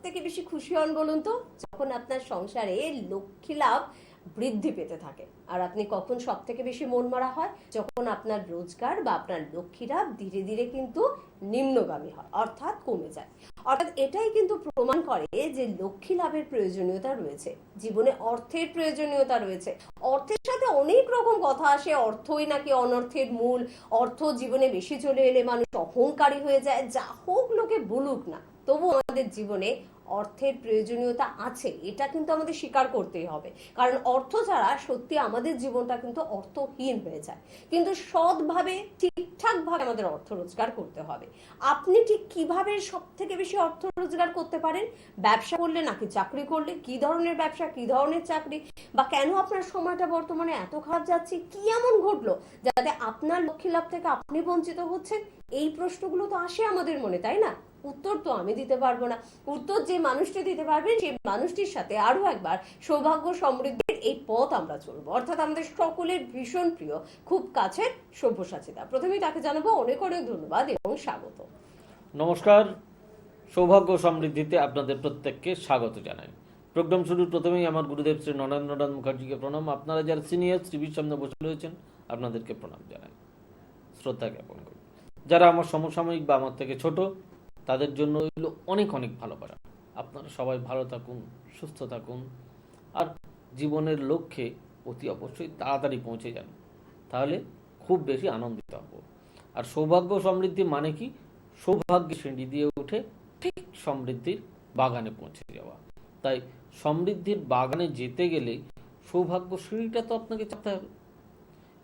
থেকে বেশি খুশি হন বলুন তো? যখন আপনার সংসারে লক্ষ্মী লাভ বৃদ্ধি পেতে থাকে। আর আপনি কখন সব থেকে বেশি মন মারা হয়? যখন আপনার রোজগার বা আপনার লক্ষ্মী লাভ ধীরে ধীরে কিন্তু নিম্নগামী হয়, অর্থাৎ কমে যায়। অর্থাৎ এটাই কিন্তু প্রমাণ করে যে লক্ষ্মী লাভের প্রয়োজনীয়তা রয়েছে, জীবনে অর্থের প্রয়োজনীয়তা রয়েছে। অর্থের সাথে অনেক রকম কথা আসে, অর্থই নাকি অনর্থের মূল, অর্থ জীবনে বেশি চলে এলে মানুষ অহংকারী হয়ে যায়। যা হোক লোকে বলুক না, তবু আমাদের জীবনে অর্থের প্রয়োজনীয়তা আছে, এটা কিন্তু আমাদের স্বীকার করতেই হবে। কারণ অর্থ ছাড়া সত্যি আমাদের জীবনটা কিন্তু অর্থহীন হয়ে যায়। কিন্তু সৎভাবে ঠিকঠাক ভাবে আমাদের অর্থ রোজগার করতে হবে। আপনি ঠিক কিভাবে সব থেকে বেশি অর্থ রোজগার করতে পারেন? ব্যবসা করলে নাকি চাকরি করলে? কি ধরনের ব্যবসা, কি ধরনের চাকরি, বা কেন আপনার সময়টা বর্তমানে এত খারাপ যাচ্ছে? কি এমন ঘটলো যাতে আপনার লক্ষ্মী লাভ থেকে আপনি বঞ্চিত হচ্ছেন? এই প্রশ্নগুলো তো আসে আমাদের মনে, তাই না? উত্তর তো আমি দিতে পারবো না। উত্তর যে মানুষটি দিতে পারবেন, সেই মানুষটির সাথে আরো একবার সৌভাগ্য সমৃদ্ধির এই পথ আমরা চলবো। অর্থাৎ আমাদের সকলের ভীষণ প্রিয়, খুব কাছের সব্যসাচীদা। প্রথমেই তাকে জানাবো অনেক অনেক ধন্যবাদ এবং স্বাগত। নমস্কার, সৌভাগ্য সমৃদ্ধিতে আপনাদের প্রত্যেককে স্বাগত জানাই। প্রোগ্রাম শুরুর প্রথমেই আমার গুরুদেব শ্রী নরেন্দ্রনাথ মুখার্জিকে প্রণাম। আপনারা যারা সিনিয়র টিভির সামনে বসে রয়েছেন, আপনাদেরকে প্রণাম জানাই, শ্রদ্ধা জ্ঞাপন করি। যারা আমার সমসাময়িক বা আমার থেকে ছোট, তাদের জন্য এগুলো অনেক অনেক ভালোবাসা। আপনারা সবাই ভালো থাকুন, সুস্থ থাকুন, আর জীবনের লক্ষ্যে অতি অবশ্যই তাড়াতাড়ি পৌঁছে যান, তাহলে খুব বেশি আনন্দিত হব। আর সৌভাগ্য সমৃদ্ধি মানে কি? সৌভাগ্যের সিঁড়ি দিয়ে উঠে ঠিক সমৃদ্ধির বাগানে পৌঁছে যাওয়া। তাই সমৃদ্ধির বাগানে যেতে গেলে সৌভাগ্য সিঁড়িটা তো আপনাকে চাপতে হবে।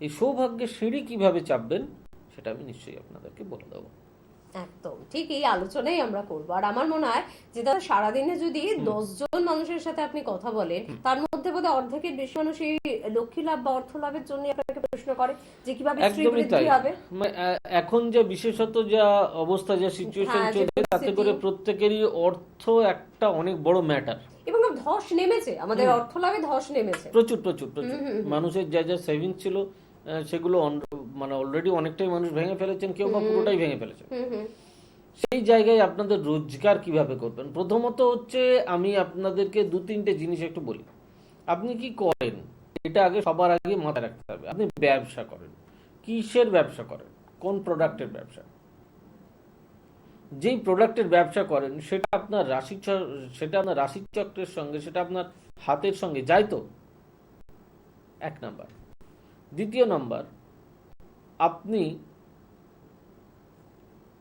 এই সৌভাগ্যের সিঁড়ি কিভাবে চাপবেন সেটা আমি নিশ্চয়ই আপনাদেরকে বলে দেবো। একদম ঠিক, এই আলোচনাই আমরা করবো। আর আমার মনে হয় যে দাদা, সারাদিনে যদি 10 জন মানুষের সাথে আপনি কথা বলেন, তার মধ্যে বোধহয় অর্ধেকের বেশি মানুষ এই লক্ষ্মী লাভ বা অর্থ লাভের জন্য আপনাকে প্রশ্ন করে যে কিভাবে স্ত্রী একদমই তাই। বৃদ্ধি হবে। এখন যে বিশেষত যা অবস্থা, যা সিচুয়েশন হ্যাঁ, যে চলছে, তাতে পরিস্থিতি। করে প্রত্যেকেরই অর্থ একটা অনেক বড় ম্যাটার। এবং ধস নেমেছে, আমাদের অর্থ লাভে ধস নেমেছে প্রচুর প্রচুর প্রচুর। মানুষের যা যা সেভিংস ছিল, সেগুলো মানে অলরেডি অনেকটাই মানুষ ভেঙে ফেলেছেন, কেউ বা পুরোটাই ভেঙে ফেলেছেন। সেই জায়গায় আপনাদের রোজগার কিভাবে করবেন? প্রথমত হচ্ছে, আমি আপনাদেরকে 2-3টে জিনিস একটু বলি। আপনি কি করেন এটা আগে সবার আগে মাথায় রাখতে হবে। আপনি ব্যবসা করেন, কিসের ব্যবসা করেন, কোন প্রোডাক্টের ব্যবসা? যেই প্রোডাক্টের ব্যবসা করেন সেটা আপনার রাশিচক্রের সঙ্গে, সেটা আপনার হাতের সঙ্গে যায় তো? 1 নাম্বার। দ্বিতীয় নাম্বার, আপনি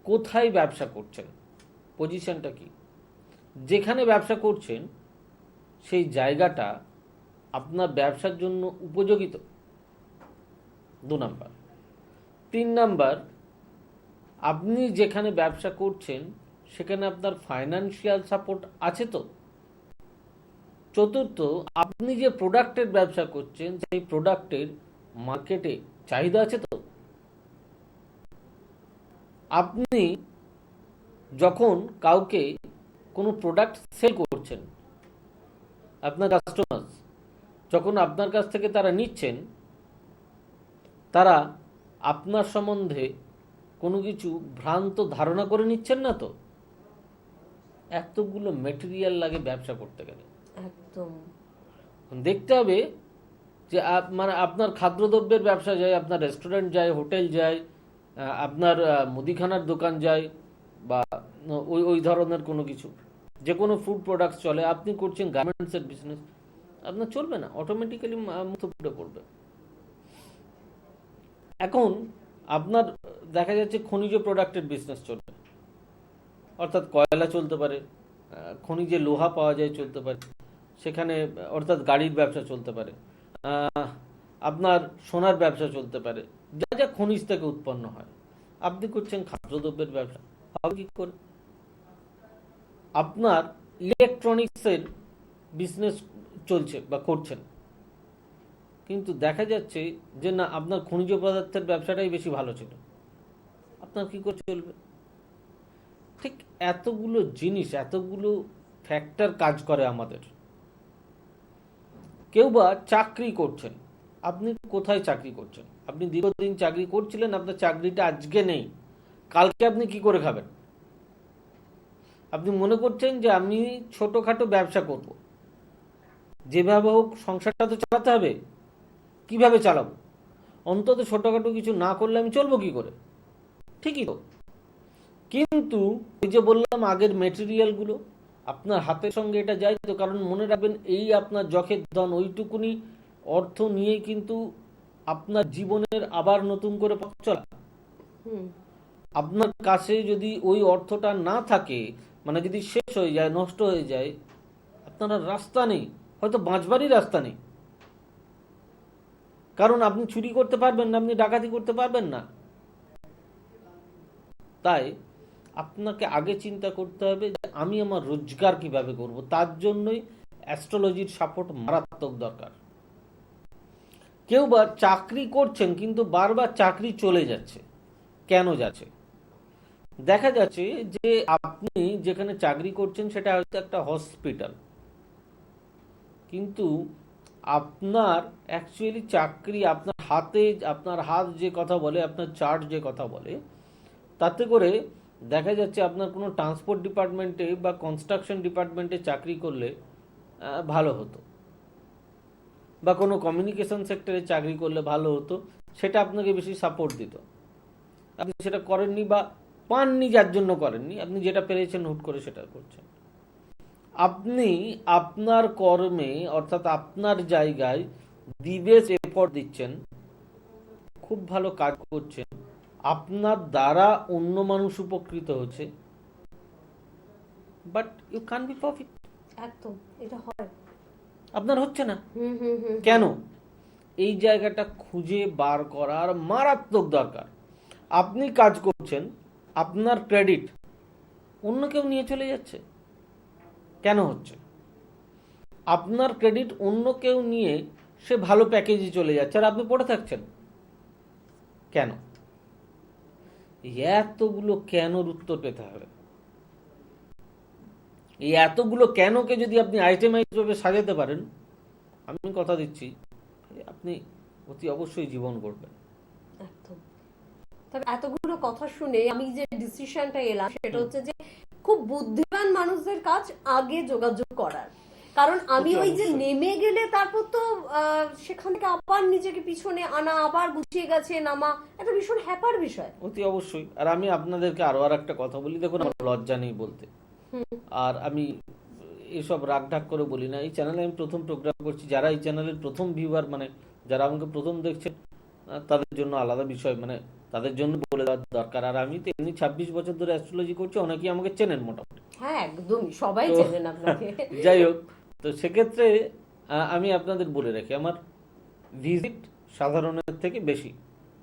কোথায় ব্যবসা করছেন, পজিশনটা কি? যেখানে ব্যবসা করছেন সেই জায়গাটা আপনার ব্যবসার জন্য উপযোগী তো? 2 নাম্বার। 3 নাম্বার, আপনি যেখানে ব্যবসা করছেন সেখানে আপনার ফাইন্যান্সিয়াল সাপোর্ট আছে তো? চতুর্থ, আপনি যে প্রোডাক্টের ব্যবসা করছেন সেই প্রোডাক্টের মার্কেটে চাহিদা আছে তো? আপনি যখন কাউকে কোনো প্রোডাক্ট সেল করছেন, আপনার কাস্টমার যখন আপনার কাছ থেকে তারা নিচ্ছেন, তারা আপনার সম্বন্ধে কোনো কিছু ভ্রান্ত ধারণা করে নিচ্ছেন না তো? এতগুলো মেটেরিয়াল লাগে ব্যবসা করতে গেলে। একদম দেখতে হবে যে মানে আপনার খাদ্যদ্রব্যের ব্যবসা যায়, আপনার রেস্টুরেন্ট যায়, হোটেল যায়, আপনার মুদিখানার দোকান যায়, বা ওই ওই ধরনের কোনো কিছু, যে কোনো ফুড প্রোডাক্টস চলে। আপনি করছেন গার্মেন্টসের বিজনেস, আপনার চলবে না, অটোমেটিক্যালি মুখে পুড়ে পড়বে। এখন আপনার দেখা যাচ্ছে খনিজ প্রোডাক্টের বিজনেস চলবে, অর্থাৎ কয়লা চলতে পারে, খনিজে লোহা পাওয়া যায় চলতে পারে সেখানে, অর্থাৎ গাড়ির ব্যবসা চলতে পারে, আপনার সোনার ব্যবসা চলতে পারে, যা যা খনিজ থেকে উৎপন্ন হয়। আপনি করছেন খাদ্যদ্রব্যের ব্যবসা, হবে কি করে? আপনার ইলেকট্রনিক্সের বিজনেস চলছে বা করছেন, কিন্তু দেখা যাচ্ছে যে না, আপনার খনিজ পদার্থের ব্যবসাটাই বেশি ভালো ছিল, আপনার কি করে চলবে? ঠিক এতগুলো জিনিস, এতগুলো ফ্যাক্টর কাজ করে আমাদের। কেউ বা চাকরি করছেন, আপনি কোথায় চাকরি করছেন? আপনি দীর্ঘদিন চাকরি করছিলেন, আপনার চাকরিটা আজকে নেই, কালকে আপনি কি করে খাবেন? আপনি মনে করছেন যে আমি ছোটখাটো ব্যবসা করব, যেভাবে হোক সংসারটা তো চালাতে হবে, কিভাবে চালাবো, অন্তত ছোটখাটো কিছু না করলে আমি চলবো কি করে? ঠিকই তো। কিন্তু ওই যে বললাম আগের মেটেরিয়ালগুলো আপনার হাতের সঙ্গে এটা যায় তো, কারণ মনে রাখবেন এই আপনার যখের ধন, ওইটুকুনি অর্থ নিয়েই কিন্তু আপনার জীবনের আবার নতুন করে পথ চলা। হুম। আপনার কাছে যদি ওই অর্থটা না থাকে, মানে যদি শেষ হয়ে যায়, নষ্ট হয়ে যায়, আপনার আর রাস্তা নেই, হয়তো বাঁচবারই রাস্তা নেই। কারণ আপনি চুরি করতে পারবেন না, আপনি ডাকাতি করতে পারবেন না। তাই আপনাকে আগে চিন্তা করতে হবে যে আমি আমার রোজগার কিভাবে করব। তার জন্যই অ্যাস্ট্রোলজির সাপোর্ট মারাত্মক দরকার। কেউ বা চাকরি করছেন কিন্তু বারবার চাকরি চলে যাচ্ছে, কেন যাচ্ছে? দেখা যাচ্ছে যে আপনি যেখানে চাকরি করছেন সেটা হয়তো একটা হসপিটাল, কিন্তু আপনার অ্যাকচুয়ালি চাকরি, আপনার হাতে, আপনার হাত যে কথা বলে, আপনার চার্ট যে কথা বলে, তাতে করে দেখা যাচ্ছে আপনার কোনো ট্রান্সপোর্ট ডিপার্টমেন্টে বা কনস্ট্রাকশন ডিপার্টমেন্টে চাকরি করলে ভালো হতো, বা কোনো কমিউনিকেশন সেক্টরে চাকরি করলে ভালো হতো, সেটা আপনাকে বেশি সাপোর্ট দিত। আপনি সেটা করেননি বা পাননি, যার জন্য করেননি, আপনি যেটা পেরেছেন হুট করে সেটা করছেন। আপনি আপনার কর্মে অর্থাৎ আপনার জায়গায় দিবেশ এফোর্ট দিচ্ছেন, খুব ভালো কাজ করছেন, আপনার দ্বারা অন্য মানুষ উপকৃত হচ্ছে, but you can be profit. একদম, এটা হয়। আপনার হচ্ছে না হুম হুম হুম। কেন? এই জায়গাটা খুঁজে বার করার মারাত্মক দরকার। আপনি কাজ করছেন, আপনার ক্রেডিট অন্য কেউ নিয়ে চলে যাচ্ছে, কেন হচ্ছে? আপনার ক্রেডিট অন্য কেউ নিয়ে সে ভালো প্যাকেজে চলে যাচ্ছে আর আপনি পড়ে থাকছেন, কেন? এই এতগুলো কেনর উত্তর পেতে হবে। এই এতগুলো কেনকে যদি আপনি আইটেমাইজ ভাবে সাজাতে পারেন, আমি কথা দিচ্ছি আপনি অতি অবশ্যই জীবন করবেন। একদম। তবে এতগুলো কথা শুনে আমি যে ডিসিশনটা এলাম সেটা হচ্ছে যে খুব বুদ্ধিমান মানুষদের কাজ আগে যোগাযোগ করার। কারণ আমি ওই যে নেমে গেলে তারপর তো সেখান থেকে আবার নিজেকে পিছনে আনা, আবার গুছিয়ে গেছে নামা, একটা ভীষণ হ্যাপার বিষয়। অতি অবশ্যই। আর আমি আপনাদেরকে আরো আর একটা কথা বলি, দেখুন আমার লজ্জা নেই বলতে, আর আমি এসব রাগঢাক করে বলি না। এই চ্যানেলে আমি প্রথম প্রোগ্রাম করছি, যারা এই চ্যানেলের প্রথম ভিউয়ার, মানে যারা আমাকে প্রথম দেখছেন, তাদের জন্য আলাদা বিষয়, মানে তাদের জন্য বলে দেওয়ার দরকার। আর আমি তো এমনি 26 বছর ধরে অ্যাস্ট্রোলজি করছি, অনেকেই আমাকে চেনেন মোটামুটি। হ্যাঁ একদমই, সবাই তো চেনেন আপনাকে। যাই হোক, তো সেক্ষেত্রে আমি আপনাদের বলে রাখি, আমার ভিজিট সাধারণের থেকে বেশি,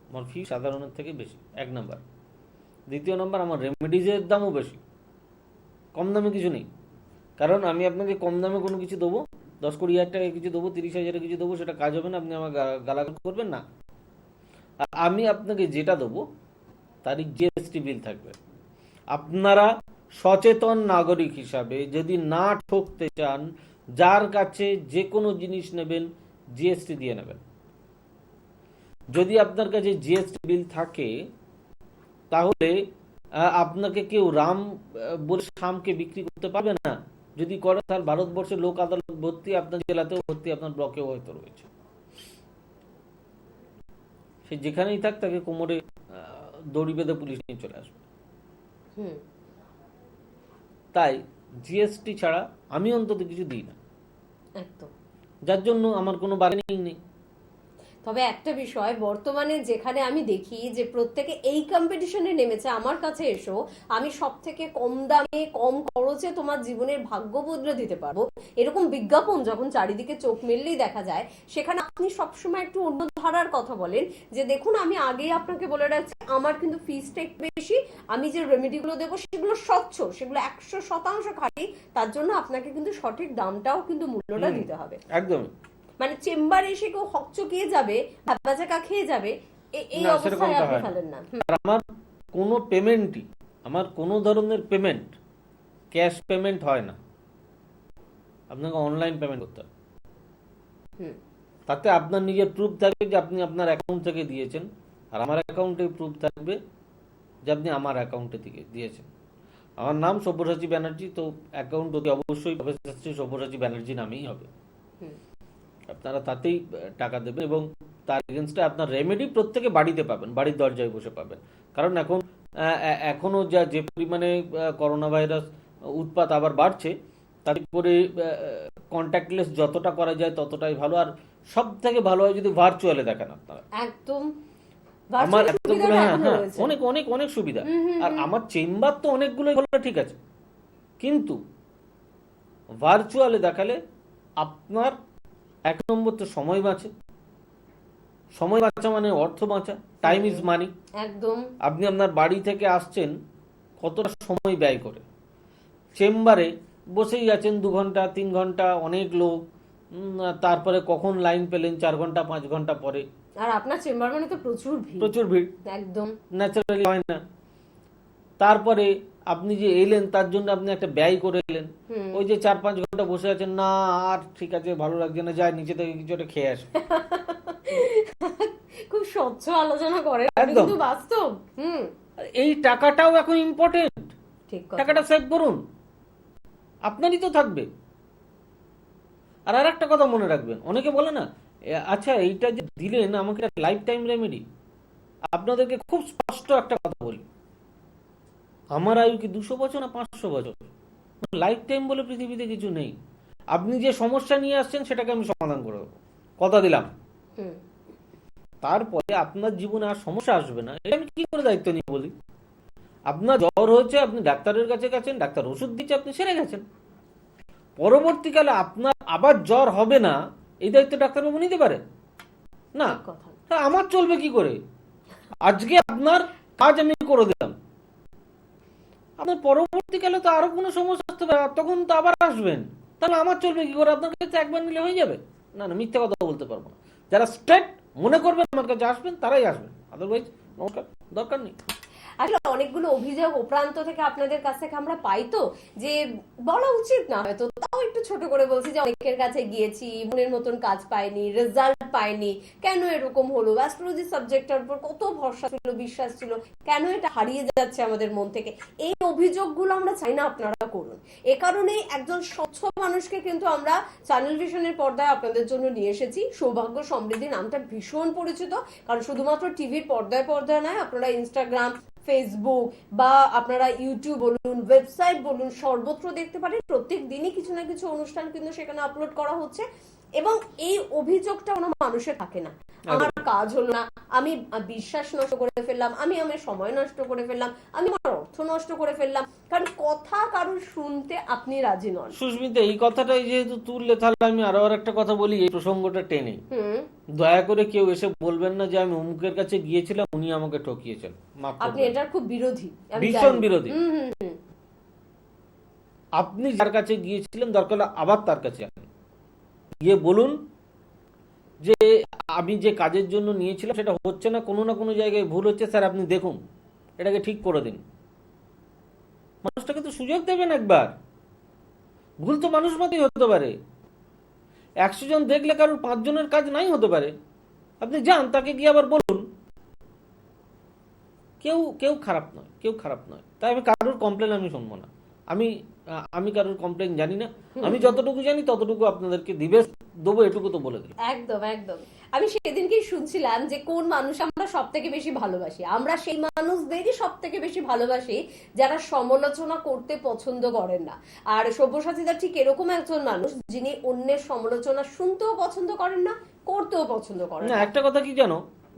আমার ফি সাধারণের থেকে বেশি, 1 নাম্বার। দ্বিতীয় নাম্বার, আমার রেমেডিজের দামও বেশি, কম দামে কিছু নেই। কারণ আমি আপনাকে কম দামে কোনো কিছু দেবো, 10-20 হাজার টাকায় কিছু দেবো, 30 হাজারের কিছু দেবো, সেটা কাজ হবে না, আপনি আমার গালাগাল করবেন না। আর আমি আপনাকে যেটা দেবো তারই জিএসটি বিল থাকবে। আপনারা সচেতন নাগরিক হিসাবে যদি না ঠকতে চান, যার কাছে যে কোনো জিনিস নেবেন জিএসটি দিয়ে নেবেন। যদি আপনার কাছে জিএসটি বিল থাকে তাহলে আপনাকে কেউ রাম বলে শামকে বিক্রি করতে পারবে না। যদি করে তাহলে ভারতবর্ষের লোক আদালত ভর্তি, আপনার জেলাতেও ভর্তি, আপনার ব্লকেও হয়তো রয়েছে। সে যেখানেই থাক তাকে কোমরে দড়ি বেঁধে পুলিশ নিয়ে চলে আসবে। তাই জিএসটি ছাড়া আমি অন্তত কিছু দিই না, একদম। যার জন্য আমার কোনো বার্গেনিং নেই। তবে একটা বিষয়, বর্তমানে যেখানে আমি দেখি যে প্রত্যেকে এই কম্পিটিশনে নেমেছে, আমার কাছে এসো আমি সব থেকে কম দামে কম খরচে তোমার জীবনের ভাগ্য বদলে দিতে পারবো, এরকম বিজ্ঞাপন যখন চারিদিকে চোখ মেললেই দেখা যায়, সেখানে আপনি সবসময় একটু অন্য ধারার কথা বলেন যে দেখুন আমি আগেই আপনাকে বলে রাখছি আমার কিন্তু ফিসটা একটু বেশি, আমি যে রেমেডিগুলো দেবো সেগুলো স্বচ্ছ, সেগুলো 100% খাঁটি, তার জন্য আপনাকে কিন্তু সঠিক দামটাও কিন্তু মূল্যটা দিতে হবে। একদম। মানে চেম্বারে এসে কেউ হকচকিয়ে যাবে, ভাবাচাকা খেয়ে যাবে, এই না, সেরকমটা অবস্থায় আপনি হয় না। ফেলেন না। আর আমার কোনো পেমেন্টই, আমার কোনো ধরনের পেমেন্ট ক্যাশ পেমেন্ট হয় না, আপনাকে অনলাইন পেমেন্ট করতে হবে। তাতে আপনার নিজের প্রুফ থাকবে যে আপনি আপনার অ্যাকাউন্ট থেকে দিয়েছেন, আর আমার অ্যাকাউন্টে প্রুফ থাকবে যে আপনি আমার অ্যাকাউন্টে থেকে দিয়েছেন। আমার নাম সব্যসাচী ব্যানার্জি, তো অ্যাকাউন্ট অতি অবশ্যই প্রফেসর শ্রী সব্যসাচী ব্যানার্জি নামেই হবে। হুম। আপনারা তাতেই টাকা দেবেন এবং তার এগেনস্টে আপনার রেমেডি প্রত্যেকে বাড়িতে পাবেন, বাড়ির দরজায় বসে পাবেন। কারণ এখনো যে পরিমাণে করোনা ভাইরাস উৎপাত আবার বাড়ছে, তাতে করে কন্ট্যাক্টলেস যতটা করা যায় ততটাই ভালো। আর সব থেকে ভালো হয় যদি ভার্চুয়ালে দেখেন আপনারা। একদম আমার virtual এতগুলো, সুবিধাটা হ্যাঁ এখনো হ্যাঁ, রয়েছে। অনেক অনেক অনেক সুবিধা। আর আমার চেম্বার তো অনেকগুলোই হলো, ঠিক আছে, কিন্তু ভার্চুয়ালে দেখালে আপনার এক নম্বর তো সময় বাঁচে। সময় বাঁচা মানে অর্থ বাঁচা, টাইম ইজ মানি। একদম আপনি আপনার বাড়ি থেকে আসছেন কতটা সময় ব্যয় করে, চেম্বারে বসেই আছেন 2 ঘন্টা 3 ঘন্টা, অনেক লোক, তারপরে কখন লাইন পেলেন 4 ঘন্টা 5 ঘন্টা পরে, আর আপনার চেম্বার মানে তো প্রচুর ভিড়। প্রচুর ভিড়, একদম ন্যাচারালি হয় না। তারপরে আপনি যে এলেন তার জন্য আপনি একটা ব্যয় করে এলেন, ওই যে 4-5 ঘন্টা বসে আছেন, না আর ঠিক আছে ভালো লাগছে না, যাই নিচে থেকে কিছু একটা খেয়ে আসে। খুব স্বচ্ছ আলোচনা করেন আপনি, একদম। কিন্তু বাস্তব। এই টাকাটাও এখন ইম্পর্টেন্ট, ঠিক কথা। টাকাটা সেভ করুন, আপনারই তো থাকবে। আর একটা কথা মনে রাখবেন, অনেকে বলে না আচ্ছা এইটা যে দিলেন আমাকে লাইফ টাইম রেমেডি, আপনাদেরকে খুব স্পষ্ট একটা কথা বলি, আমার আয়ু কি 200 বছর না 500 বছর? লাইফ টাইম বলে পৃথিবীতে কিছু নেই। আপনি যে সমস্যা নিয়ে আসছেন সেটাকে আমি সমাধান করে দেবো, কথা দিলাম। হুম। তারপরে আপনার জীবনে আর সমস্যা আসবে না, এটা আমি কি করে দায়িত্ব নিয়ে বলি? আপনার জ্বর হয়েছে, আপনি ডাক্তারের কাছে গেছেন, ডাক্তার ওষুধ দিচ্ছে, আপনি সেরে গেছেন। পরবর্তীকালে আপনার আবার জ্বর হবে না, এই দায়িত্ব ডাক্তারবাবু নিতে পারে না। ঠিক কথা। তা আমার চলবে কি করে? আজকে আপনার কাজ আমি করে দিলাম, আপনার পরবর্তীকালে তো আরো কোনো সমস্যা আসতে পারে, তখন তো আবার আসবেন, তাহলে আমার চলবে কি করে? আপনার কাছে একবার নিলে হয়ে যাবে? না না, মিথ্যে কথা বলতে পারবো না। যারা স্ট্রেট মনে করবেন আমার কাছে আসবেন তারাই আসবেন, আদারওয়াইজ নমস্কার, দরকার নেই। আসলে অনেকগুলো অভিযোগ ও প্রান্ত থেকে আপনাদের কাছ থেকে আমরা পাই, তো যে বলা উচিত না হয়তো, তাও একটু ছোট করে বলছি যে অনেকের কাছে গিয়েছি, মনের মতন কাজ পাইনি, রেজাল্ট পাইনি, কেন এরকম হলো, অ্যাস্ট্রোলজি সাবজেক্টের উপর কত ভরসা ছিল, বিশ্বাস ছিল, কেন এটা হারিয়ে যাচ্ছে আমাদের মন থেকে। এই অভিযোগগুলো আমরা চাই না আপনারা করুন। এ কারণেই একজন স্বচ্ছ মানুষকে কিন্তু আমরা চ্যানেল ভিশনের পর্দায় আপনাদের জন্য নিয়ে এসেছি। সৌভাগ্য সমৃদ্ধি নামটা ভীষণ পরিচিত, কারণ শুধুমাত্র টিভির পর্দায় পর্দায় নয়, আপনারা ইনস্টাগ্রাম, ফেসবুক বা আপনারা ইউটিউব বলুন, ওয়েবসাইট বলুন, সর্বত্র দেখতে পারেন প্রত্যেক দিনই কিছু না কিছু অনুষ্ঠান কিন্তু সেখানে আপলোড করা হচ্ছে। এবং এই অভিযোগটা কোনো মানুষের থাকে না, আমার কাজ হলো না, আমি বিশ্বাস নষ্ট করে ফেললাম, আমি আমার সময় নষ্ট করে ফেললাম, আমি আমার অর্থ নষ্ট করে ফেললাম, কারণ কথা কারোর শুনতে আপনি রাজি নন। সুস্মিতা, এই কথাটাই যেহেতু তুললে, তাহলে আমি আরো একটা কথা বলি এই প্রসঙ্গটা টেনে। দয়া করে কেউ এসে বলবেন না যে আমি অমুকের কাছে গিয়েছিলাম, উনি আমাকে ঠকিয়েছেন। মাফ করবেন, আপনি এটার খুব বিরোধী, আমি ভীষণ জানি। বিরোধী। আপনি যার কাছে গিয়েছিলেন দরকার হলে আবার তার কাছে যান, গিয়ে বলুন যে আমি যে কাজের জন্য নিয়েছিলাম সেটা হচ্ছে না, কোনো না কোনো জায়গায় ভুল হচ্ছে, স্যার আপনি দেখুন এটাকে ঠিক করে দিন। মানুষটাকে তো সুযোগ দেবেন একবার, ভুল তো মানুষ মতই হতে পারে। 100 জন দেখলে কারোর 5 জনের কাজ নাই হতে পারে, আপনি যান তাকে গিয়ে আবার বলুন। কেউ কেউ খারাপ নয়, কেউ খারাপ নয়, তাই আমি কারোর কমপ্লেন আমি শুনবো না। আমি কারোর কমপ্লেন জানি না, আমি যতটুকু জানি ততটুকু আপনাদেরকে দেবো, এটুকু তো বলে দিই। একদম একদম। আমি সেদিনকেই শুনছিলাম যে কোন মানুষ আমরা সব থেকে বেশি ভালোবাসি। আমরা সেই মানুষদেরই সব থেকে বেশি ভালোবাসি যারা সমালোচনা করতে পছন্দ করেন না। আর সব্যসাচীদা ঠিক এরকম একজন মানুষ যিনি অন্যের সমালোচনা শুনতেও পছন্দ করেন না, করতেও পছন্দ করেন না, না। একটা কথা কি জানো,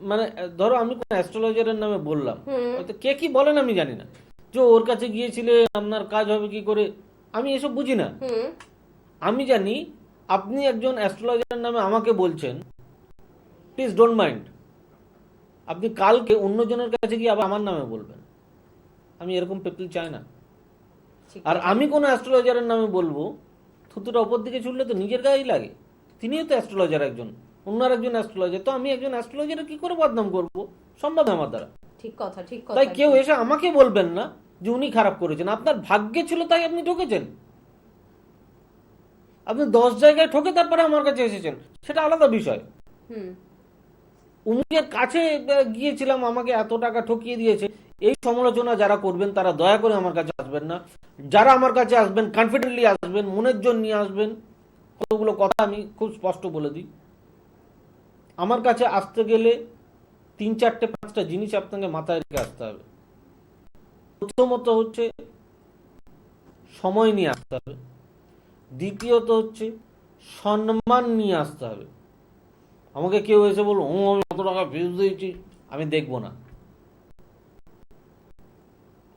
মানে ধরো আমি কোন অ্যাস্ট্রোলজারের নামে বললাম, হয়তো কে কি বলেন আমি জানি না, যে ওর কাছে গিয়েছিলে আপনার কাজ হবে কি করে, আমি এসব বুঝি না। আমি জানি আপনি একজন অ্যাস্ট্রোলজারের নামে আমাকে বলছেন, প্লিজ ডোন্ট মাইন্ড, আপনি কালকে অন্যজনের কাছে গিয়ে আবার আমার নামে বলবেন। আমি এরকম পেপল চাই না। আর আমি কোন অ্যাস্ট্রোলজারের নামে বলবো, থুতুটা ওপর দিকে ছুটলে তো নিজের গায়েই লাগে। তিনিও তো অ্যাস্ট্রোলজার একজন, অন্য একজন অ্যাস্ট্রোলজার, তো আমি একজন অ্যাস্ট্রোলজারের কি করে বদনাম করবো? সম্ভব আমার দ্বারা। ঠিক কথা, ঠিক কথা। তাই কেউ এসে আমাকে বলবেন না যে উনি খারাপ করেছেন। আপনার ভাগ্যে ছিল তাই আপনি ঠকেছেন, আপনি 10 জায়গায় ঠকে তারপরে আমার কাছে এসেছেন, সেটা আলাদা বিষয়। উমুকের কাছে গিয়েছিলাম, আমাকে এত টাকা ঠকিয়ে দিয়েছে, এই সমালোচনা যারা করবেন তারা দয়া করে আমার কাছে আসবেন না। যারা আমার কাছে আসবেন কনফিডেন্টলি আসবেন, মনের জন্য নিয়ে আসবেন। কতগুলো কথা আমি খুব স্পষ্ট বলে দিই। আমার কাছে আসতে গেলে 3-4-5টা জিনিস আপনাকে মাথায় রেখে আসতে হবে। প্রথমত হচ্ছে সময় নিয়ে আসতে হবে, দ্বিতীয়ত হচ্ছে সম্মান নিয়ে আসতে হবে। আমাকে কেউ এসে বলবো আমি কত টাকা ফিস দিয়েছি, আমি দেখবো না।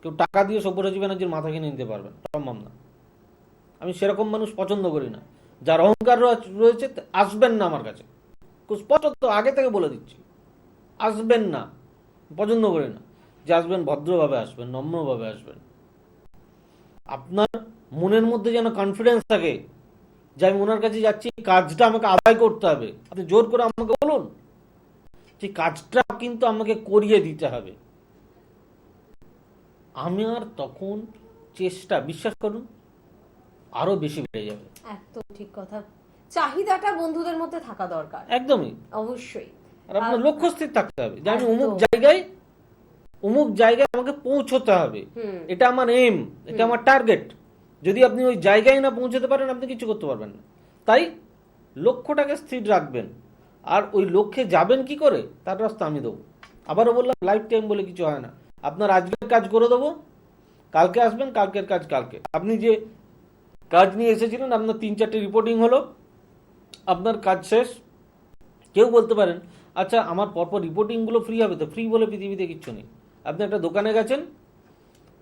কেউ টাকা দিয়ে সব্যসাচী ব্যানার্জির মাথা কিনে নিতে পারবেন, সম্ভব না। আমি সেরকম মানুষ পছন্দ করি না। যার অহংকার রয়েছে আসবেন না আমার কাছে, খুব স্পষ্ট আগে থেকে বলে দিচ্ছি, আসবেন না, পছন্দ করি না। যে আসবেন ভদ্রভাবে আসবেন, নম্রভাবে আসবেন। আপনার মনের মধ্যে যেন কনফিডেন্স থাকে যে আমি ওনার কাছে যাচ্ছি, কাজটা আমাকে আদায় করতে হবে। আপনি জোর করে আমাকে বলুন, যে কাজটা কিন্তু আমাকে করিয়ে দিতে হবে। আমার তখন চেষ্টা, বিশ্বাস করুন, আরো বেশি বেড়ে যাবে। একদম ঠিক কথা। চাহিদাটা বন্ধুদের মধ্যে থাকা দরকার, একদমই, অবশ্যই। আর আপনার লক্ষ্য স্থির থাকতে হবে যে আমি একদম। অমুক জায়গায় আমাকে পৌঁছতে হবে। এটা আমার এম, এটা আমার টার্গেট। যদি আপনি ওই জায়গায় না পৌঁছতে পারেন, আপনি কিছু করতে পারবেন না। তাই লক্ষ্যটাকে স্থির রাখবেন, আর ওই লক্ষ্যে যাবেন কি করে তার রাস্তা আমি দেবো। আবারও বললাম, লাইফ টাইম বলে কিছু হয় না। আপনার আজকের কাজ করে দেবো, কালকে আসবেন, কালকের কাজ কালকে। আপনি যে কাজ নিয়ে এসেছিলেন, আপনার 3-4টে রিপোর্টিং হলো, আপনার কাজ শেষ। কেউ বলতে পারেন আচ্ছা আমার পরপর রিপোর্টিংগুলো ফ্রি হবে? তো ফ্রি বলে পৃথিবীতে কিচ্ছু নেই। আপনি একটা দোকানে গেছেন,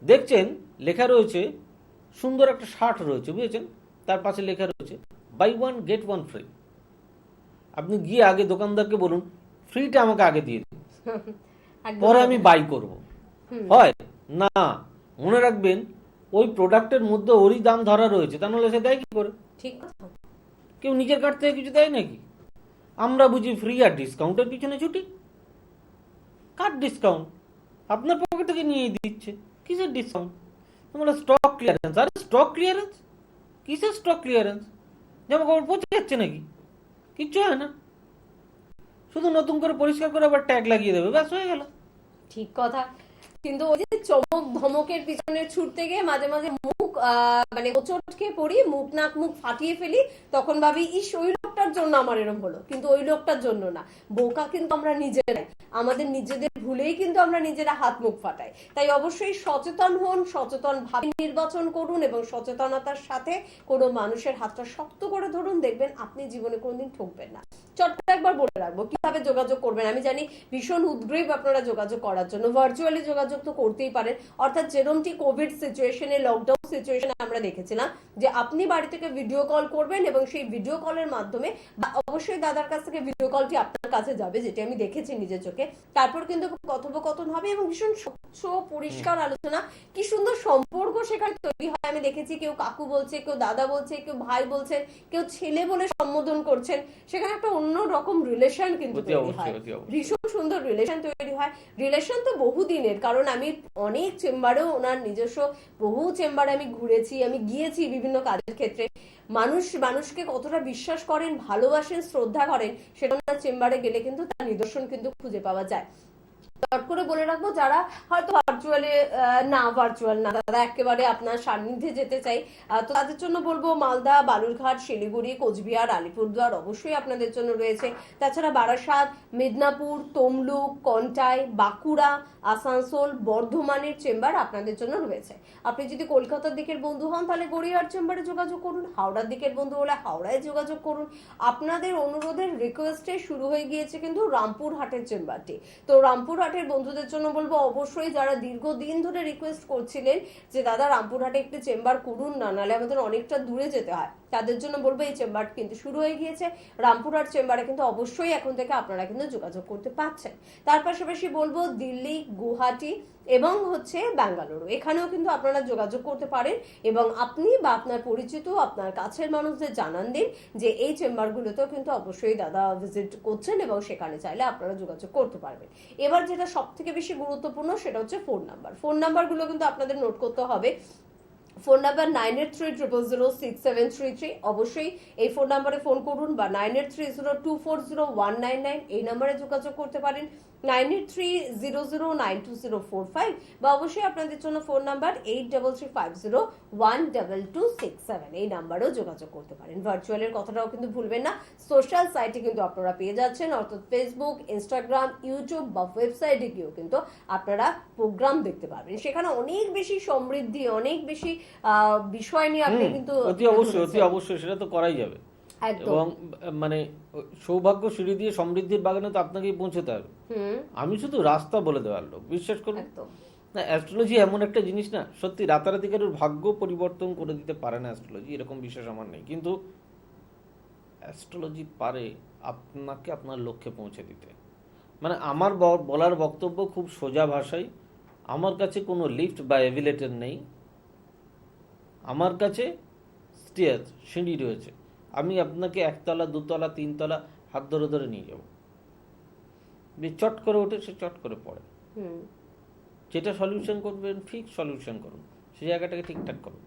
দেখছেন লেখা রয়েছে, সুন্দর একটা শার্ট রয়েছে, বুঝেছেন, তার পাশে লেখা রয়েছে বাই 1 get 1 ফ্রি। আপনি গিয়ে আগে দোকানদারকে বলুন ফ্রিটা আমাকে আগে দিয়ে দিন, পরে আমি বাই করব। হয় না, মনে রাখবেন ওই প্রোডাক্টের মধ্যে ওরই দাম ধরা রয়েছে, তা নাহলে সে দেয় কি করে? ঠিক কথা। কেউ নিজের কাছ থেকে কিছু দেয় নাকি? আমরা বুঝি ফ্রি আর ডিসকাউন্টের পিছনে ছুটি। কার ডিসকাউন্ট? আপনার পকেট থেকে নিয়ে দিচ্ছে। কিসের ডিসকাউন্ট? তোমরা স্টক ক্লিয়ারেন্স। আরে স্টক ক্লিয়ারেন্স কিসের? স্টক ক্লিয়ারেন্স জামা কাপড় পচে যাচ্ছে নাকি? কিচ্ছু হয় না, শুধু নতুন করে পরিষ্কার করে আবার ট্যাগ লাগিয়ে দেবে, ব্যাস হয়ে গেল। ঠিক কথা। কিন্তু ওই যে চমক ধমকের পিছনে ছুটতে গিয়ে মাঝে মাঝে মুখ মানে হোঁচট খেয়ে পড়ি, মুখ নাক মুখ ফাটিয়ে ফেলি, তখন ভাবি ইস ওই লোকটার জন্য আমার এরকম হলো, কিন্তু ওই লোকটার জন্য না। বোকা কিন্তু আমরা নিজেরাই, আমাদের নিজেদের ভুলেই কিন্তু আমরা নিজেরা হাত মুখ ফাটাই। তাই অবশ্যই সচেতন হন, সচেতন ভাবে নির্বাচন করুন, এবং সচেতনতার সাথে কোনো মানুষের হাতটা শক্ত করে ধরুন, দেখবেন আপনি জীবনে কোনোদিন ঠকবেন না। চটটা একবার বলে রাখবো কিভাবে যোগাযোগ করবেন। আমি জানি ভীষণ উদ্গ্রীব আপনারা যোগাযোগ করার জন্য, ভার্চুয়ালি যোগাযোগ তো করতেই পারেন। অর্থাৎ যেরকমটি কোভিড সিচুয়েশনে, লকডাউন সিচুয়েশনে আমরা দেখেছিলাম যে আপনি বাড়ি থেকে ভিডিও কল করবেন, এবং সেই ভিডিও কলের মাধ্যমে অবশ্যই দাদার কাছ থেকে ভিডিও কলটি আপনার কাছে যাবে, যেটি আমি দেখেছি নিজের চোখে। তারপর কিন্তু কথোপকথন হবে এবং ভীষণ স্বচ্ছ পরিষ্কার আলোচনা, কি সুন্দর সম্পর্ক সেখানে তৈরি হয়। আমি দেখেছি কেউ কাকু বলছে, কেউ দাদা বলছে, কেউ ভাই বলছেন, কেউ ছেলে বলে সম্বোধন করছেন। সেখানে একটা অন্য রকম রিলেশন কিন্তু তৈরি হয়, ভীষণ সুন্দর রিলেশন তৈরি হয়। রিলেশন তো বহুদিনের, কারণ আমি অনেক চেম্বারেও ওনার নিজস্ব বহু চেম্বারে আমি ঘুরেছি, আমি গিয়েছি বিভিন্ন কাজের ক্ষেত্রে। মানুষ মানুষকে কতটা বিশ্বাস করেন, ভালোবাসেন, শ্রদ্ধা করেন, সেটা ওনার চেম্বারে গেলে কিন্তু তার নিদর্শন কিন্তু খুঁজে পাওয়া যায়। চট করে বলে রাখবো, যারা হয়তো ভার্চুয়াল না দাদা একেবারে আপনার সান্নিধ্যে যেতে চাই, তো তাদের জন্য বলবো মালদা, বালুরঘাট, শিলিগুড়ি, কোচবিহার, আলিপুরদুয়ার অবশ্যই আপনাদের জন্য রয়েছে। তাছাড়া বারাসাত, মেদিনীপুর, তমলুক, কন্টাই, বাঁকুড়া, আসানসোল, বর্ধমানের চেম্বার আপনাদের জন্য রয়েছে। আপনি যদি কলকাতার দিকের বন্ধু হন তাহলে গড়িয়ার চেম্বারে যোগাযোগ করুন, হাওড়ার দিকের বন্ধু হলে হাওড়ায় যোগাযোগ করুন। আপনাদের অনুরোধের রিকোয়েস্টে শুরু হয়ে গিয়েছে কিন্তু রামপুরহাটের চেম্বারটি। তো রামপুরহাটের বন্ধুদের জন্য বলবো অবশ্যই, যারা দীর্ঘদিন ধরে রিকোয়েস্ট করছিলেন যে দাদা রামপুরহাটে একটি চেম্বার করুন না, নাহলে আমাদের অনেকটা দূরে যেতে হয়, তাদের জন্য বলবো এই চেম্বার কিন্তু শুরু হয়ে গিয়েছে। রামপুরহাট চেম্বারে কিন্তু অবশ্যই এখন থেকে আপনারা কিন্তু যোগাযোগ করতে পারছেন। তার পাশাপাশি বলবো দিল্লি, গুয়াহাটি এবং হচ্ছে বেঙ্গালুরু, এখানেও কিন্তু আপনারা যোগাযোগ করতে পারেন, এবং আপনি বা আপনার পরিচিত আপনার কাছের মানুষদের জানান দিন যে এই চেম্বারগুলোতেও কিন্তু অবশ্যই দাদা ভিজিট করছেন, এবং সেখানে চাইলে আপনারা যোগাযোগ করতে পারবেন। এবার যেটা সব থেকে বেশি গুরুত্বপূর্ণ সেটা হচ্ছে ফোন নাম্বার। ফোন নাম্বারগুলো কিন্তু আপনাদের নোট করতে হবে। Phone number 9830006733। অবশ্যই এই ফোন নাম্বারে ফোন করুন, বা 9830240199 এই নাম্বারে যোগাযোগ করতে পারেন। 9830092045 বা অবশ্যই আপনাদের জন্য ফোন নাম্বার 8335012267, এই নাম্বারেও যোগাযোগ করতে পারেন। ভার্চুয়ালের কথাটাও কিন্তু ভুলবেন না, সোশ্যাল সাইটে কিন্তু আপনারা পেয়ে যাচ্ছেন, অর্থাৎ ফেসবুক, ইনস্টাগ্রাম, ইউটিউব বা ওয়েবসাইটে গিয়েও কিন্তু আপনারা প্রোগ্রাম দেখতে পারবেন। সেখানে অনেক বেশি সমৃদ্ধি, অনেক বেশি বিষয় নিয়ে আপনি কিন্তু অতি অবশ্যই সেটা তো করাই যাবে। একদম। এবং মানে সৌভাগ্য সিঁড়ি দিয়ে সমৃদ্ধির বাগানে তো আপনাকেই পৌঁছতে হবে। আমি শুধু রাস্তা বলে দেওয়ার লোক, বিশ্বাস করুন। একদম। না, অ্যাস্ট্রোলজি এমন একটা জিনিস না, সত্যি রাতারাতি কারোর ভাগ্য পরিবর্তন করে দিতে পারে না অ্যাস্ট্রোলজি, এরকম বিশ্বাস আমার নেই। কিন্তু অ্যাস্ট্রোলজি পারে আপনাকে আপনার লক্ষ্যে পৌঁছে দিতে। মানে আমার বলার বক্তব্য খুব সোজা ভাষায়, আমার কাছে কোনো লিফট বা এলিভেটর নেই, আমার কাছে স্টেয়ার, সিঁড়ি রয়েছে। আমি আপনাকে একতলা, দুতলা, তিনতলা হাত ধরে ধরে নিয়ে যাব। যে চট করে ওঠে সে চট করে পড়ে। যেটা সলিউশন করবেন, ফিক্স সলিউশন করুন, সেই জায়গাটাকে ঠিকঠাক করুন,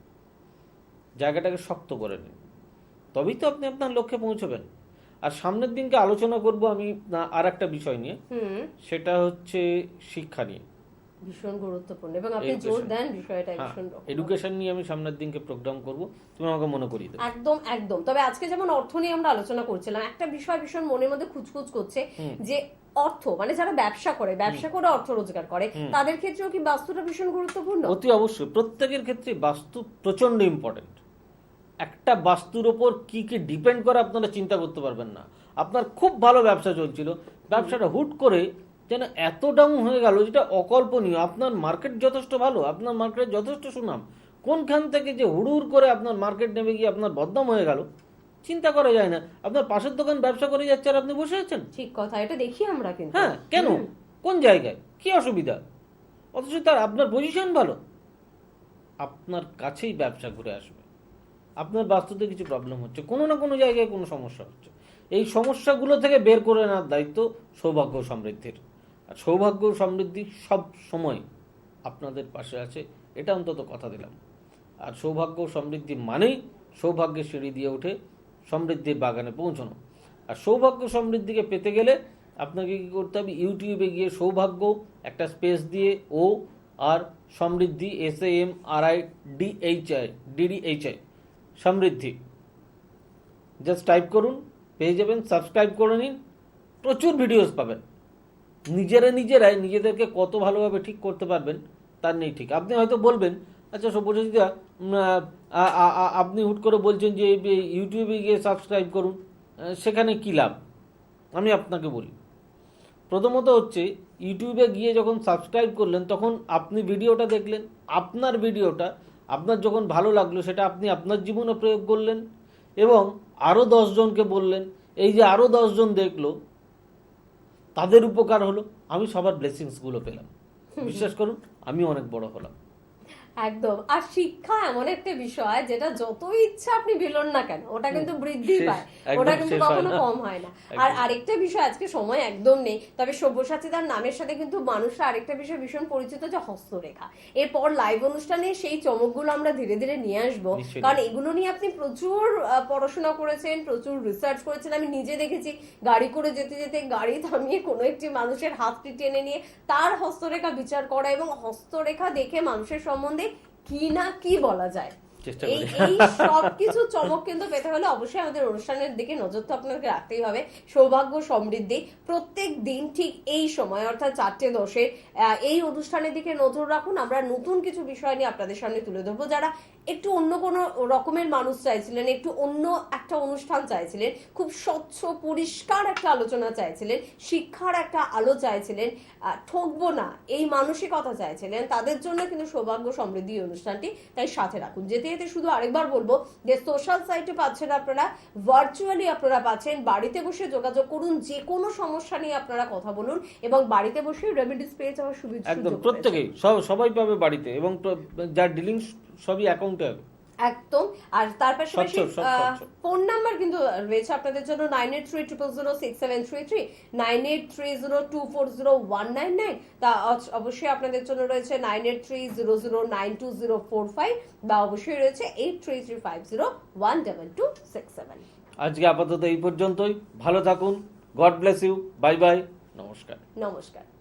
জায়গাটাকে শক্ত করে নিন, তবেই তো আপনি আপনার লক্ষ্যে পৌঁছবেন। আর সামনের দিনকে আলোচনা করব আমি আর একটা বিষয় নিয়ে, সেটা হচ্ছে শিক্ষা নিয়ে। ভীষণ গুরুত্বপূর্ণ এবং আপনি জোর দেন বিষয়টা ভীষণ। এডুকেশন নিয়ে আমি সামনের দিনকে প্রোগ্রাম করব, তুমি আমাকে মনে করিয়ে দেবে। একদম একদম। তবে আজকে যেমন অর্থ নিয়ে আমরা আলোচনা করছিলাম, একটা বিষয় ভীষণ মনের মধ্যে খুঁজখুঁজ করছে যে অর্থ, মানে যারা ব্যবসা করে অর্থ রোজগার করে, তাদের ক্ষেত্রেও কি বাস্তুটা ভীষণ গুরুত্বপূর্ণ? অতি অবশ্যই, প্রত্যেকের ক্ষেত্রে বাস্তু প্রচন্ড ইম্পর্টেন্ট। একটা বাস্তুর ওপর কি কি ডিপেন্ড করে আপনারা চিন্তা করতে পারবেন না। আপনার খুব ভালো ব্যবসা চলছিল, ব্যবসাটা হুট করে যেন এত ডাউন হয়ে গেল যেটা অকল্পনীয়। আপনার মার্কেট যথেষ্ট ভালো, আপনার মার্কেটে যথেষ্ট সুনাম, কোনখান থেকে যে হুড় করে আপনার মার্কেট নেমে গিয়ে আপনার বদনাম হয়ে গেল চিন্তা করা যায় না। আপনার পাশের দোকান ব্যবসা করে যাচ্ছে আর আপনি বসে আছেন। ঠিক কথা, এটা দেখি আমরা কিন্তু। হ্যাঁ, কেন, কোন জায়গায়, কি অসুবিধা? অথচ তার আপনার পজিশন ভালো, আপনার কাছেই ব্যবসা ঘুরে আসবে। আপনার বাস্তুতে কিছু প্রবলেম হচ্ছে, কোনো না কোনো জায়গায় কোনো সমস্যা হচ্ছে, এই সমস্যাগুলো থেকে বের করে নেওয়ার দায়িত্ব সৌভাগ্য সমৃদ্ধির। আর সৌভাগ্য সমৃদ্ধি সব সময় আপনাদের পাশে আছে, এটা অন্তত কথা দিলাম। আর সৌভাগ্য সমৃদ্ধি মানেই সৌভাগ্যের সিঁড়ি দিয়ে উঠে সমৃদ্ধির বাগানে পৌঁছানো। আর সৌভাগ্য সমৃদ্ধিকে পেতে গেলে আপনাকে কী করতে হবে? ইউটিউবে গিয়ে সৌভাগ্য একটা স্পেস দিয়ে ও আর সমৃদ্ধি SAMRIDDHI সমৃদ্ধি জাস্ট টাইপ করুন, পেয়ে যাবেন। সাবস্ক্রাইব করে নিন, প্রচুর ভিডিওস পাবেন। নিজেরাই নিজেদেরকে কত ভালোভাবে ঠিক করতে পারবেন তার নেই ঠিক। আপনি হয়তো বলবেন, আচ্ছা সব্যসাচীদা, আপনি হুট করে বলছেন যে ইউটিউবে গিয়ে সাবস্ক্রাইব করুন, সেখানে কী লাভ? আমি আপনাকে বলি, প্রথমত হচ্ছে ইউটিউবে গিয়ে যখন সাবস্ক্রাইব করলেন তখন আপনি ভিডিওটা দেখলেন, আপনার ভিডিওটা আপনার যখন ভালো লাগলো সেটা আপনি আপনার জীবনে প্রয়োগ করলেন এবং আরও 10 জনকে বললেন, এই যে আরও 10 জন দেখলো তাদের উপকার হলো, আমি সবার ব্লেসিংসগুলো পেলাম। বিশ্বাস করুন, আমি অনেক বড় হলাম। একদম। আর শিক্ষা এমন একটা বিষয় যেটা যত ইচ্ছা আপনি বিলন না কেন, ওটা কিন্তু বৃদ্ধি পায়, ওটা কিন্তু কখনো কম হয় না। আর আরেকটা বিষয়, আজকে সময় একদম নেই, তবে সব্যসাচীদার নামের সাথে কিন্তু মানুষরা আরেকটা বিষয় ভীষণ পরিচিত, যে হস্তরেখা। এরপর লাইভ অনুষ্ঠানে সেই চমকগুলো আমরা ধীরে ধীরে নিয়ে আসবো, কারণ এগুলো নিয়ে আপনি প্রচুর পড়াশোনা করেছেন, প্রচুর রিসার্চ করেছেন। আমি নিজে দেখেছি, গাড়ি করে যেতে যেতে গাড়ি থামিয়ে কোনো একটি মানুষের হাতটি টেনে নিয়ে তার হস্তরেখা বিচার করা, এবং হস্তরেখা দেখে মানুষের সম্বন্ধে কি না কি বলা যায়, এই সবকিছু চমক কিন্তু পেতে হলে অবশ্যই আমাদের অনুষ্ঠানের দিকে নজর তো আপনাকে রাখতেই হবে। সৌভাগ্য সমৃদ্ধি প্রত্যেক দিন ঠিক এই সময়, অর্থাৎ 4:10 এই অনুষ্ঠানের দিকে নজর রাখুন। আমরা নতুন কিছু বিষয় নিয়ে আপনাদের সামনে তুলে ধরবো। যারা একটু অন্য কোনো রকমের মানুষ চাইছিলেন, একটু অন্য একটা অনুষ্ঠান চাইছিলেন, খুব স্বচ্ছ পরিষ্কার একটা আলোচনা চাইছিলেন, শিক্ষার একটা আলো চাইছিলেন, ঠকবো না এই মানসিকতা চাইছিলেন, তাদের জন্য কিন্তু সৌভাগ্য সমৃদ্ধি অনুষ্ঠানটি তাই সাথে রাখুন। যেতে যেতে শুধু আরেকবার বলবো যে সোশ্যাল সাইটে পাচ্ছেন আপনারা, ভার্চুয়ালি আপনারা পাচ্ছেন, বাড়িতে বসে যোগাযোগ করুন, যে কোনো সমস্যা নিয়ে আপনারা কথা বলুন এবং বাড়িতে বসে রেমিডিস পেয়ে যাওয়ার সুবিধা একদম প্রত্যেকেই সবাই পাবে বাড়িতে, এবং যার ডিলিংস সবই অ্যাকাউন্টে হবে একদম। আর তার পাশাপাশি ফোন নাম্বার কিন্তু রয়েছে আপনাদের জন্য 9830067333, 9830240199, তা অবশ্যই আপনাদের জন্য রয়েছে 9830092045, বা অবশ্যই রয়েছে 8335012267। আজকে আপাতত এই পর্যন্তই। ভালো থাকুন, God bless you, bye bye, নমস্কার। নমস্কার।